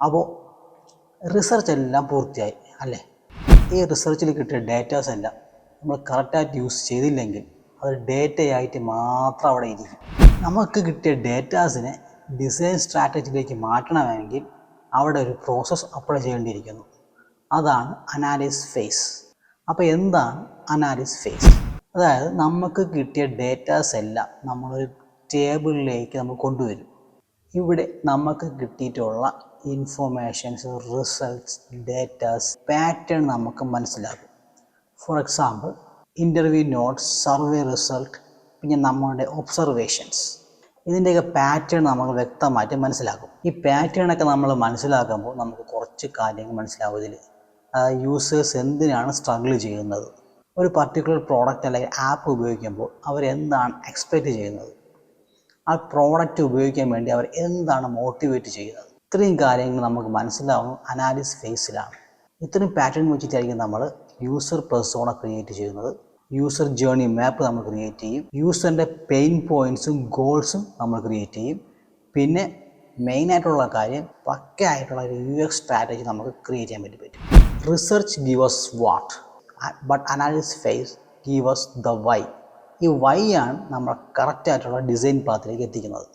അപ്പോൾ റിസർച്ച് എല്ലാം പൂർത്തിയായി അല്ലേ? ഈ റിസർച്ചിൽ കിട്ടിയ ഡേറ്റാസ് എല്ലാം നമ്മൾ കറക്റ്റായിട്ട് യൂസ് ചെയ്തില്ലെങ്കിൽ അത് ഡേറ്റയായിട്ട് മാത്രം അവിടെ ഇരിക്കും. നമുക്ക് കിട്ടിയ ഡേറ്റാസിനെ ഡിസൈൻ സ്ട്രാറ്റജിയിലേക്ക് മാറ്റണമെങ്കിൽ അവിടെ ഒരു പ്രോസസ്സ് അപ്ലൈ ചെയ്യേണ്ടിയിരിക്കുന്നു. അതാണ് അനാലിസിസ് ഫേസ്. അപ്പോൾ എന്താണ് അനാലിസിസ് ഫേസ്? അതായത് നമുക്ക് കിട്ടിയ ഡേറ്റാസ് എല്ലാം നമ്മളൊരു ടേബിളിലേക്ക് നമ്മൾ കൊണ്ടുവരും. ഇവിടെ നമുക്ക് കിട്ടിയിട്ടുള്ള ഇൻഫോർമേഷൻസ്, റിസൾട്ട്സ്, ഡേറ്റാസ്, പാറ്റേൺ നമുക്ക് മനസ്സിലാകും. For example interview notes, survey result, പിന്നെ നമ്മളുടെ ഒബ്സർവേഷൻസ്, ഇതിൻ്റെയൊക്കെ പാറ്റേൺ നമ്മൾ വ്യക്തമായിട്ട് മനസ്സിലാക്കും. ഈ പാറ്റേണൊക്കെ നമ്മൾ മനസ്സിലാക്കുമ്പോൾ നമുക്ക് കുറച്ച് കാര്യങ്ങൾ മനസ്സിലാവും. ഇതിൽ യൂസേഴ്സ് എന്തിനാണ് സ്ട്രഗിൾ ചെയ്യുന്നത്, ഒരു പർട്ടിക്കുലർ പ്രോഡക്റ്റ് അല്ലെങ്കിൽ ആപ്പ് ഉപയോഗിക്കുമ്പോൾ അവരെന്താണ് എക്സ്പെക്റ്റ് ചെയ്യുന്നത്, ആ പ്രോഡക്റ്റ് ഉപയോഗിക്കാൻ വേണ്ടി അവർ എന്താണ് മോട്ടിവേറ്റ് ചെയ്യുന്നത്. ഇത്രയും കാര്യങ്ങൾ നമുക്ക് മനസ്സിലാവുന്ന അനാലിസിസ് ഫേസിലാണ്. ഇത്രയും പാറ്റേൺ വെച്ചിട്ടായിരിക്കും നമ്മൾ യൂസർ പെർസോണ ക്രിയേറ്റ് ചെയ്യുന്നത്. യൂസർ ജേർണി മാപ്പ് നമ്മൾ ക്രിയേറ്റ് ചെയ്യും. യൂസറിൻ്റെ പെയിൻ പോയിൻറ്റ്സും ഗോൾസും നമ്മൾ ക്രിയേറ്റ് ചെയ്യും. പിന്നെ മെയിനായിട്ടുള്ള കാര്യം പക്കയായിട്ടുള്ള ഒരു UX സ്ട്രാറ്റജി നമുക്ക് ക്രിയേറ്റ് ചെയ്യാൻ വേണ്ടി പറ്റും. Research give us what, but analysis phase give us the why. ഈ വൈ ആണ് നമ്മൾ കറക്റ്റായിട്ടുള്ള ഡിസൈൻ പാത്തിലേക്ക് എത്തിക്കുന്നത്.